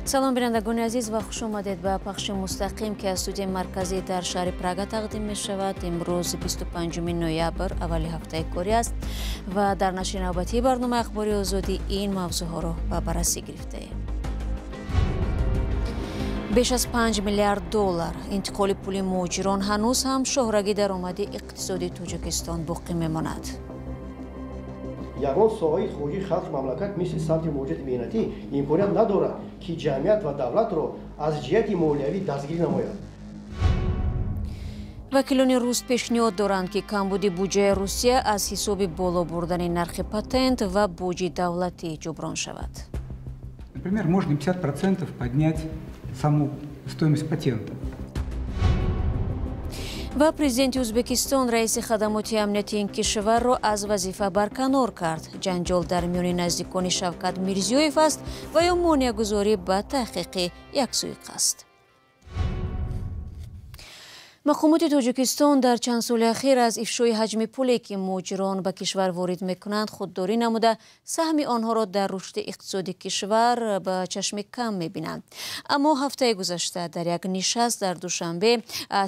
салом бинандагони азиз ва хуш омадед ба пахши мустақим ки аз студияи марказӣ дар шаҳри Прага тақдим мешавад. имрӯз 25 ноябр аввали ҳафтаи корӣ аст ва дар нашри навбатии барномаи ахбори озодӣ ин мавзӯъҳоро ба баррасӣ гирифтаем. беш аз $5 миллиард интиқоли пули муҳоҷирон ҳанӯз ҳам шоҳрагӣ даромади иқтисодии Тоҷикистон боқӣ мемонад. ягон соҳаи хориҷии халқи мамлакат мисли самти муҳоҷирати меҳнатӣ имконият надорад ки ҷамъият ва давлатро аз ҷиҳати молиявӣ дастгирӣ намояд. вакилони рус пешниҳод доранд ки камбуди буҷаи Русия аз ҳисоби боло бурдани нархи патент ва боҷи давлатӣ ҷуброн шавад. Например, можно 50% поднять саму стоимость патента. ва президенти Ӯзбекистон раиси хадамоти амнияти ин кишварро аз вазифа барканор кард. ҷанҷол дар миёни наздикони Шавкат Мирзиёев аст ва ё монеагузорӣ ба таҳқиқи яксӯи қасд. мақомоти Тоҷикистон дар чанд соли ахир аз ифшои ҳаҷми пуле ки муҳоҷирон ба кишвар ворид мекунанд худдорӣ намуда саҳми онҳоро дар рушди иқтисоди кишвар ба чашми кам мебинанд. аммо ҳафтаи гузашта дар як нишаст дар душанбе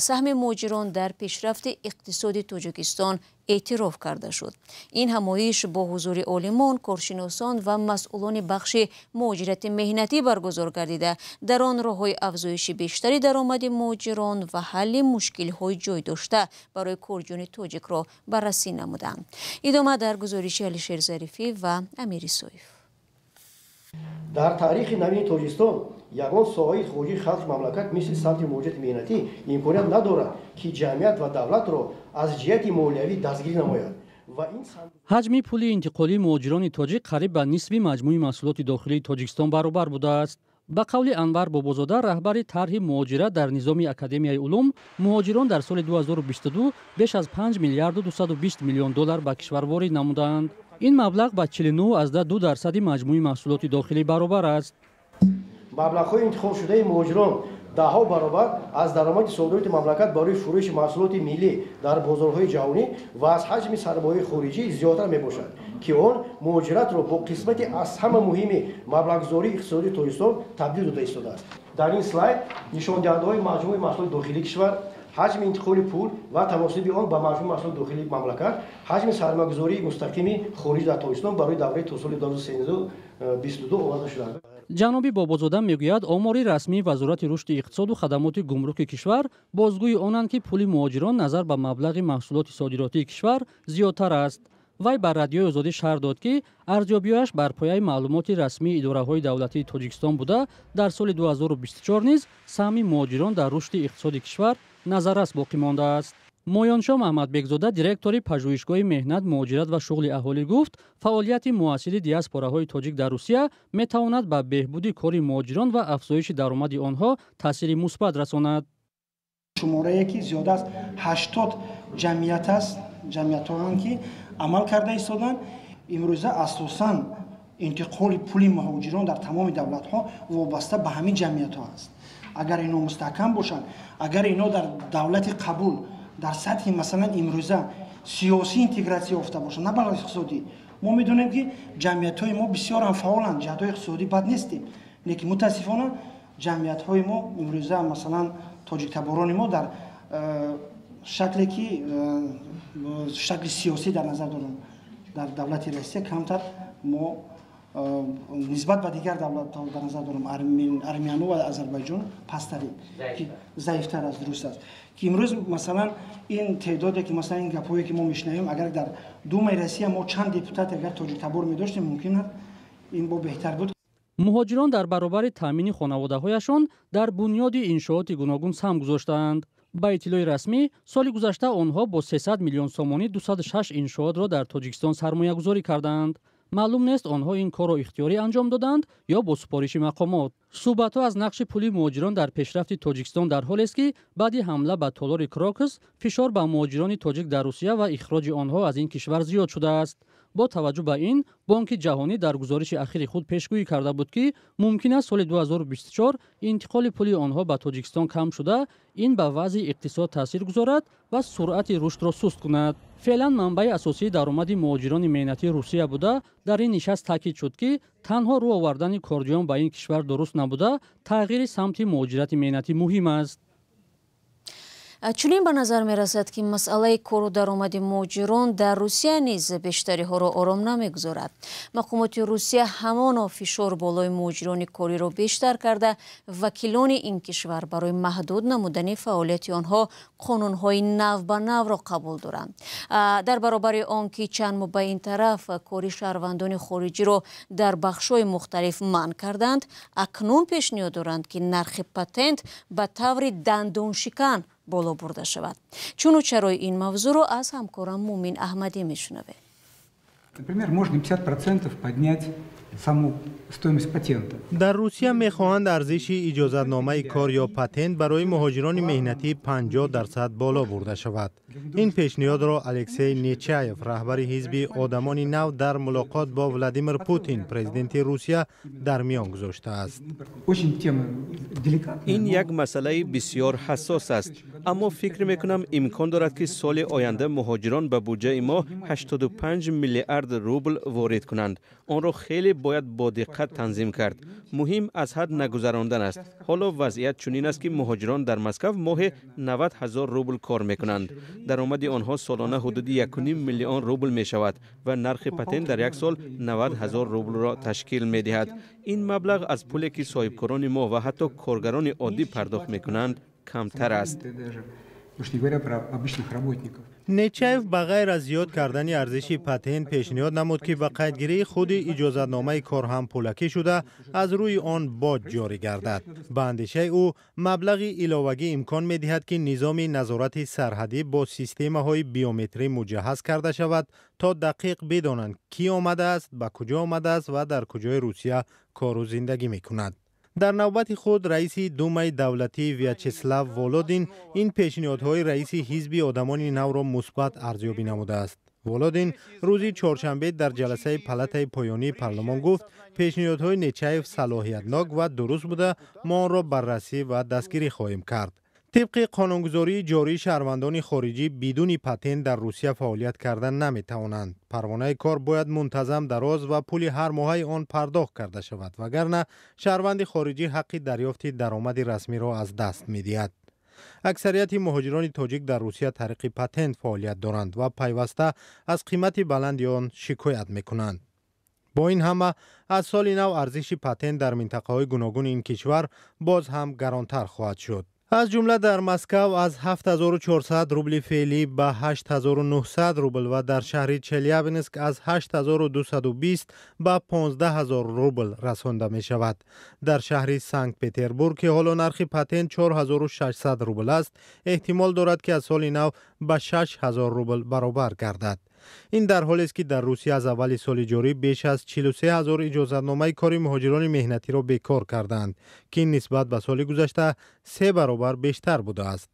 саҳми муҳоҷирон дар пешрафти иқтисоди Тоҷикистон эътироф карда шуд. ин ҳамоиш бо ҳузури олимон, коршиносон ва масъулони бахши муҳоҷирати меҳнатӣ баргузор гардида дар он роҳҳои афзоиши бештари даромади муҳоҷирон ва ҳалли мушкилҳои ҷойдошта барои корҷони тоҷикро баррасӣ намуданд. идома дар гузориши Алишер Зарифӣ ва Амир Исоев. дар таърихи навини Тоҷикистон ягон соҳаи хориҷии халқи мамлакат мисли самти муҳоҷирати меҳнатӣ имконият надорад ки ҷамъият ва давлатро аз ҷиҳати молиявӣ дастгирӣ намояд. ҳаҷми пули интиқолии муҳоҷирони тоҷик қариб ба нисфи маҷмӯи маҳсулоти дохилии Тоҷикистон баробар будааст. ба қавли Анвар Бобозода, раҳбари тарҳи муҳоҷират дар низоми Академияи улум, муҳоҷирон дар соли 2022 беш аз $5 миллиард $220 миллион ба кишвар ворид намуданд. ин маблағ ба 49.2% маҷмӯи маҳсулоти дохилӣ баробар аст. маблағҳои интихобшудаи муҳоҷирон даҳо баробар аз даромади содироти мамлакат барои фурӯши маҳсулоти миллӣ дар бозорҳои ҷаҳонӣ ва аз ҳаҷми сармояи хориҷӣ зиёдтар мебошад ки он муҳоҷиратро бо қисмати аз ҳама муҳими маблағгузории иқтисодии Тоҷикистон табдил дода истодааст. дар ин слайд нишондиҳандаҳои маҷмӯи маҳсулоти дохилии кишвар, ҳаҷми интиқоли пул ва тамосиби он ба маҷмӯи маҳсулоти дохилии мамлакат, ҳаҷми сармоягузории мустақими хориҷӣ дар Тоҷикистон барои давраи то соли 2022 оварда шудааст. ҷаноби Бобозода мегӯяд, омори расмии Вазорати рушди иқтисоду хадамоти гумруки кишвар бозгӯи онанд ки пули муҳоҷирон назар ба маблағи маҳсулоти содиротии кишвар зиёдтар аст. вай ба радиои Озодӣ шаҳр дод ки арзёбиёяш бар пояи маълумоти расмии идораҳои давлатии Тоҷикистон буда, дар соли 2024 низ саҳми муҳоҷирон дар рушди иқтисоди кишвар назаррас боқӣ мондааст. моёншо Маҳмадбекзода, директори пажӯҳишгоҳи меҳнат, муҳоҷират ва шуғли аҳолӣ гуфт, фаъолияти муассири диаспораҳои тоҷик дар Русия метавонад ба беҳбуди кори муҳоҷирон ва афзоиши даромади онҳо таъсири мусбат расонад. шуморае ки зиёда аз 80 ҷамъият аст, ҷамъиятҳоанд ки амал карда истоданд. имрӯза асосан интиқоли пули муҳоҷирон дар тамоми давлатҳо вобаста ба ҳамин ҷамъиятҳо аст. агар ино мустаҳкам бошанд, агар ино дар давлати қабул дар сатҳи масалан имрӯза сиёсӣ интегратсия ёфта бошанд, на балои иқтисодӣ, мо медонем ки ҷамъиятҳои мо бисёр ҳам фаъоланд, ҷиҳатҳои иқтисодӣ бад нестем, лекин мутаассифона ҷамъиятҳои мо имрӯза масалан тоҷиктаборони мо дар шакле ки шакли сиёсӣ дар назар дорем дар давлати Россия камтар мо нисбат ба дигар давлатҳо дар назар дорем, Армяну ва Азарбайҷон пасттарем, ки заифтар аст, дуруст аст. ки имрӯз масалан ин теъдоде ки масалан ин гапҳое ки мо мешунавем, агар дар Думаи Россия мо чанд депутат агар тоҷиктабор медоштем, мумкин аст ин бо беҳтар буд. муҳоҷирон дар баробари таъмини хонаводаҳояшон дар бунёди иншооти гуногун сам гузоштаанд. ба иттилои расмӣ, соли гузашта онҳо бо 300 миллион сомонӣ 206 иншоотро дар Тоҷикистон сармоягузорӣ карданд. маълум нест онҳо ин корро ихтиёрӣ анҷом доданд ё бо супориши мақомот. суҳбатҳо аз нақши пули муҳоҷирон дар пешрафти Тоҷикистон дар ҳолест ки баъди ҳамла ба толори Крокус фишор ба муҳоҷирони тоҷик дар Русия ва ихроҷи онҳо аз ин кишвар зиёд шудааст. бо таваҷҷӯҳ ба ин бонки ҷаҳонӣ дар гузориши ахири худ пешгӯӣ карда буд ки мумкин аст соли 2024 интиқоли пули онҳо ба Тоҷикистон кам шуда ин ба вазъи иқтисод таъсир гузорад ва суръати рушдро суст кунад. феълан манбаи асосии даромади муҳоҷирони меҳнатии Русия буда дар ин нишаст таъкид шуд ки танҳо рӯ овардани корҷоён ба ин кишвар дуруст набуда, тағйири самти муҳоҷирати меҳнатӣ муҳим аст. чунин ба назар мерасад ки масъалаи кору даромади муҳоҷирон дар Русия низ бештариҳоро ором намегузорад. мақомоти Русия ҳамоно фишор болои муҳоҷирони кориро бештар карда, вакилони ин кишвар барои маҳдуд намудани фаъолияти онҳо қонунҳои нав ба навро қабул доранд. дар баробари он ки чанд моҳ ба ин тараф кори шаҳрвандони хориҷиро дар бахшҳои мухталиф манъ карданд, акнун пешниҳод доранд ки нархи патент ба таври дандоншикан боло бурда шавад. чуну чарои ин мавзӯъро аз ҳамкорам Мумин Аҳмадӣ мешунавем. Например, можно 50% поднять саму стоимость патента. در روسیه میخواهند ارزش اجازتنامه کار یا پتنت برای مهاجران مهنتی 50% بالا برده شود. این پیشنهاد را الکسی نیچایف رهبر حزب آدمان نو در ملاقات با ولادیمیر پوتین پرزیدنت روسیه در میان گذاشته است. این یک مسئله بسیار حساس است، اما فکر میکنم امکان دارد که سال آینده مهاجران به بودجه ما 85 میلیارد روبل وارد کنند. آن را خیلی باید با دقت تنظیم کرد. مهم از حد نگذراندن است. حالا وضعیت چنین است که مهاجران در مسکو ماه 90,000 روبل کار میکنند. درآمد آنها سالانه حدود 1.5 میلیون روبل می شود و نرخ پتنت در یک سال 90,000 روبل را تشکیل می دهد. این مبلغ از پولی که صاحبکاران ما و حتی کارگران عادی پرداخت میکنند کمتر است. نیچایف بغیر از زیاد کردن ارزش پتنت پیشنهاد نمود که به قیدگیری خود اجازتنامه کار هم پولکی شده از روی آن باج جاری گردد. به اندیشه او مبلغ علاوه‌ای امکان می‌دهد که نظام نظارت سرحدی با سیستم‌های بیومتری مجهز کرده شود تا دقیق بدانند کی آمده است، به کجا آمده است و در کجای روسیه کار و زندگی می‌کند. در نوبت خود رئیس دومای دولتی ویاچسلاو ولودین این پیشنهادهای رئیس حزب آدمان نو را مثبت ارزیابی نموده است. ولودین روز چهارشنبه در جلسه پالاتای پایانی پارلمان گفت پیشنهادهای نیچایف صلاحیتناک و درست بوده، ما آن را بررسی و دستگیری خواهیم کرد. طبق قانونگذاری جاری شهروندان خارجی بدون پتنت در روسیه فعالیت کردن نمی توانند. پروانه کار باید منتظم دراز و پول هر ماهی آن پرداخت کرده شود، وگرنه شهروند خارجی حق دریافت درآمد رسمی را از دست می دهد. اکثریت مهاجران تاجیک در روسیه طریق پتنت فعالیت دارند و پیوسته از قیمت بلند آن شکایت می کنند. با این همه از سال نو ارزش پتنت در منطقه های گوناگون این کشور باز هم گرانتر خواهد شد. از جمله در مسکو از 7400 روبل فعلی به 8900 روبل و در شهر چلیابینسک از 8220 به 15000 روبل رسانده می شود. در شهر سنت پترزبورگ که حالا نرخ پتنت 4600 روبل است، احتمال دارد که از سال نو به 6000 روبل برابر گردد. این در حالی است که در روسیه از اول سال جاری بیش از 43000 اجازتنامه کاری مهاجران مهنتی را بیکار کردند که این نسبت به سال گذشته 3 برابر بیشتر بوده است.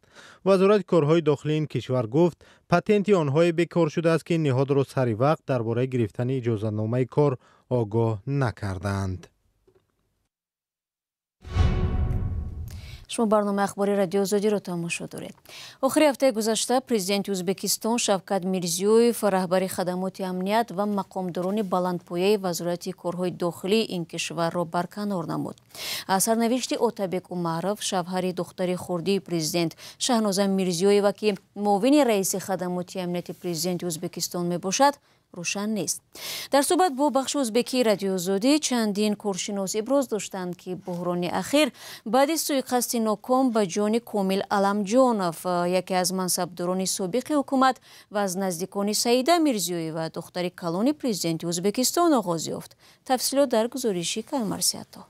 وزارت کارهای داخلی این کشور گفت پتنت آنهای بیکار شده است که نهاد را سر وقت درباره گرفتن اجازتنامه کار آگاه نکردند. شما برنامه اخباری رادیو آزادی رو تماشا دارید. آخر هفته گذشته پرزیدنت ازبکستان شوکت میرزیویف رهبر خدمات امنیت و مقامداران بلندپایه وزارت کارهای داخلی این کشور را برکنار نمود. سرنوشت اوتابک اومروف شوهر دختر خردی پرزیدنت شهنازه میرزیویف که معاون رئیس خدمات امنیت پرزیدنت ازبکستان میباشد روشن نیست. در صحبت با بخش ازبکی رادیو آزادی چندین کارشناس ابراز داشتند که بحران اخیر بعد از سوءقصد ناکام به جان کامل علمجانوف یکی از منصبداران سابق حکومت و از نزدیکان سعیده میرزیویف و دختر کلان پرزیدنت ازبکستان آغاز یافت. تفصیلات در گزارش کلمرسیاتا.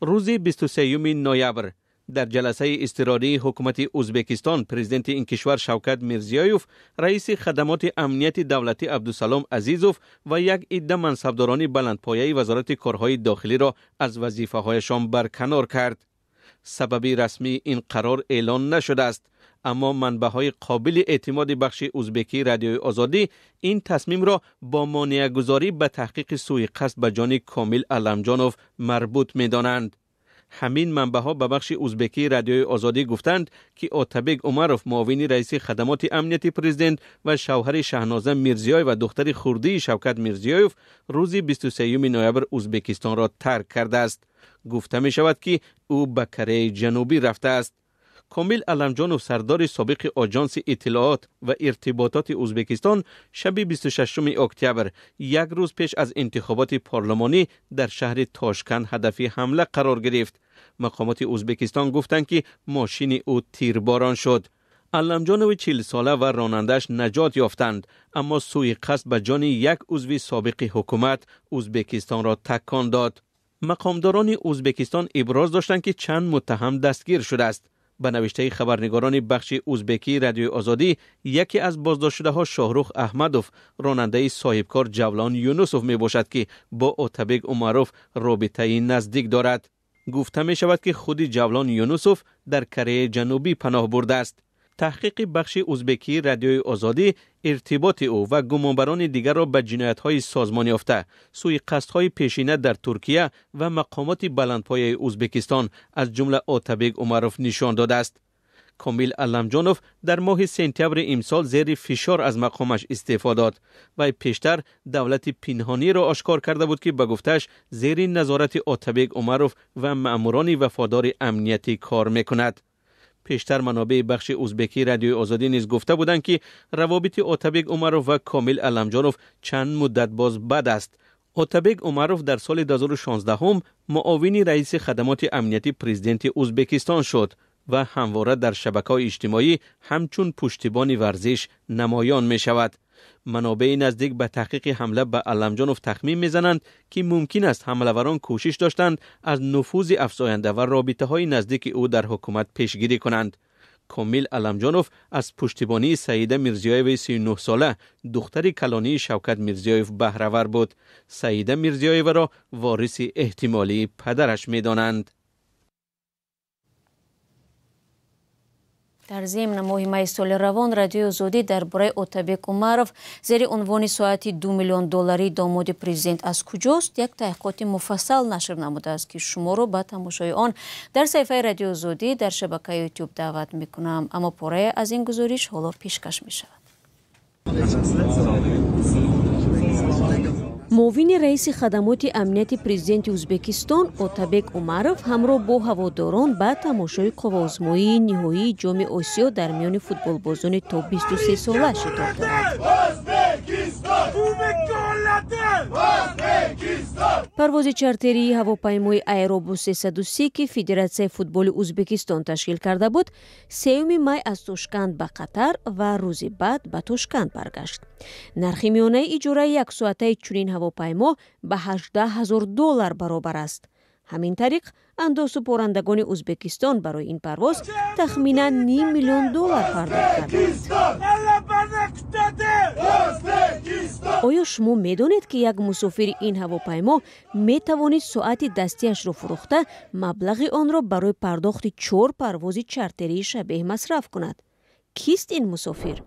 روز 23 نوامبر در جلسه اضطراری حکومت ازبکستان پرزیدنت این کشور شوکت میرزیویف، رئیس خدمات امنیت دولتی عبدالسلام عزیزوف و یک عده منصبداران بلندپایه وزارت کارهای داخلی را از وظیفه‌هایشان برکنار کرد. سبب رسمی این قرار اعلان نشده است، اما منبع‌های قابل اعتماد بخش ازبکی رادیوی آزادی این تصمیم را با مانع‌گذاری به تحقیق سوءقصد به جان کامیل علمجانوف مربوط می‌دانند. همین منبع‌ها به بخش ازبکی رادیوی آزادی گفتند که آتابک عمروف معاون رئیس خدمات امنیتی پرزیدنت و شوهر شهنازه میرزیایف و دختر خردی شوکت میرزیایف روز 23 نوامبر ازبکستان را ترک کرده است. گفته می شود که او به کره جنوبی رفته است. کامیل علمجانوف سردار سابق آژانس اطلاعات و ارتباطات ازبکستان شب 26 اکتبر یک روز پیش از انتخابات پارلمانی در شهر تاشکند هدف حمله قرار گرفت. مقامات ازبکستان گفتند که ماشین او تیرباران شد. علمجانوف 40 ساله و رانندش نجات یافتند، اما سوءقصد به جان یک عضو سابق حکومت ازبکستان را تکان داد. مقامداران ازبکستان ابراز داشتند که چند متهم دستگیر شده است. به نوشته خبرنگاران بخش ازبکی رادیوی آزادی، یکی از بازداشت‌شده‌ها شاهرخ احمدوف راننده صاحبکار جولان یونوسوف می باشد که با آتابک عمروف رابطه نزدیک دارد. گفته می شود که خود جولان یونوسوف در کره جنوبی پناه برده است. تحقیق بخش ازبکی رادیوی آزادی ارتباط او و گمانبران دیگر را به جنایت‌های سازمان یافته، سوءقصدهای پیشینه در ترکیه و مقامات بلندپایه ازبکستان از جمله آتابک عمروف نشان داده است. کامیل علمجانوف در ماه سپتامبر امسال زیر فشار از مقامش استعفا داد و پیشتر دولت پنهانی را آشکار کرده بود که به گفتش زیر نظارت آتابک عمروف و مأموران وفادار امنیتی کار میکند. پیشتر منابع بخش ازبکی رادیوی آزادی نیز گفته بودند که روابط آتابک عمروف و کامیل علمجانوف چند مدت باز بد است. آتابک عمروف در سال 2016 معاون رئیس خدمات امنیتی پرزیدنت ازبکستان شد و همواره در شبکه‌های اجتماعی همچون پشتیبان ورزش نمایان می شود. منابع نزدیک به تحقیق حمله به علمجانوف تخمین میزنند که ممکن است حمله‌وران کوشش داشتند از نفوذ افزاینده و رابطه‌های نزدیک او در حکومت پیشگیری کنند. کامیل علمجانوف از پشتیبانی سعیده میرزیایف 39 ساله دختر کلانی شوکت میرزیایف بهره‌ور بود. سعیده میرزیایف را وارث احتمالی پدرش می‌دانند. در ضمن مهمه سال روان رادیو آزادی درباره آتابک عمروف زیر عنوان ساعتی 2 میلیون دلاری داماد پرزیدنت از کجاست یک تحقیقات مفصل نشر نموده است که شما را به تماشای آن در صفحه رادیو آزادی در شبکه یوتیوب دعوت میکنم. اما پاره از این گزارش حالا پیشکش می شود. معاون رئیس خدمات امنیت پرزیدنت ازبکستان آتابک عمروف همراه با هواداران به تماشای قوازمایی نهایی جام آسیا در میان فوتبالبازان تا 23 ساله شتاب دارد. پرواز چارتری هواپیمای ایروبوس 303 که فدراسیون فوتبال ازبکستان تشکیل کرده بود 3 می از تاشکند به قطر و روز بعد به تاشکند برگشت. نرخ میانه اجاره یک ساعته چنین هواپیما به $18,000 برابر است. همین طریق اندوه سپرندگان ازبکستان برای این پرواز تخمینا $5 میلیون پرداخت کردند. آیا شما میدانید که یک مسافر این هواپیما می توانید ساعت دستیش را فروخته مبلغ آن را برای پرداخت 4 پرواز چارتری شبیه مصرف کند؟ کیست این مسافر؟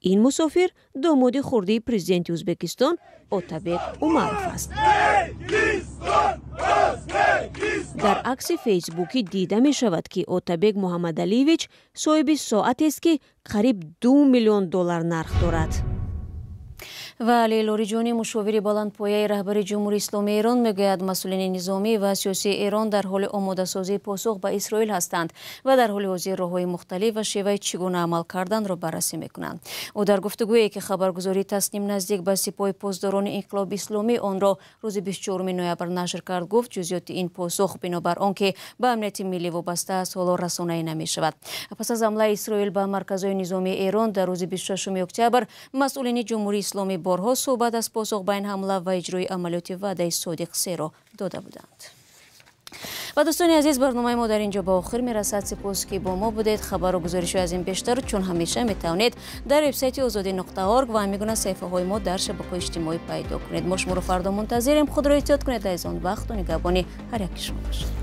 این مسافر داماد خردی پرزیدنت ازبکستان آتابک عمروف است. در عکس فیسبوکی دیده می شود که آتابک محمد علیویچ صاحب ساعتی است که قریب $2 میلیون نرخ دارد. و علی لاریجانی مشاور بلندپایه رهبر جمهوری اسلامی ایران میگوید مسئولین نظامی و سیاسی ایران در حال آماده سازی پاسخ به اسرائیل هستند و در حال حاضر راههای مختلف و شیوه چگونه عمل کردن را بررسی میکنند. او در گفتگویی که خبرگزاری تسنیم نزدیک به سپاه پاسداران انقلاب اسلامی آن را روز 24 نوامبر نشر کرد گفت جزئیات این پاسخ بنابر آنکه به امنیت ملی وابسته است حالا رسانه‌ای نمیشود. پس از حمله اسرائیل به مرکزهای نظامی ایران در روز 26 اکتبر مسئولین جمهوری اسلامی بارها صحبت از پاسخ به این حمله و اجرای عملیات وعده صادق 3 را داده بودند. و دوستان عزیز برنامه ما در اینجا به آخر میرسد. سپاس که با ما بودید. خبر و گزارش از این بیشتر چون همیشه میتوانید در وبسایت azadi.org و همگونه صفحه های ما در شبکه‌های اجتماعی پیدا کنید. ما شما رو فردا منتظریم. خود را احتیاط کنید. از آن وقت و نگهبان هر یک شما باشید.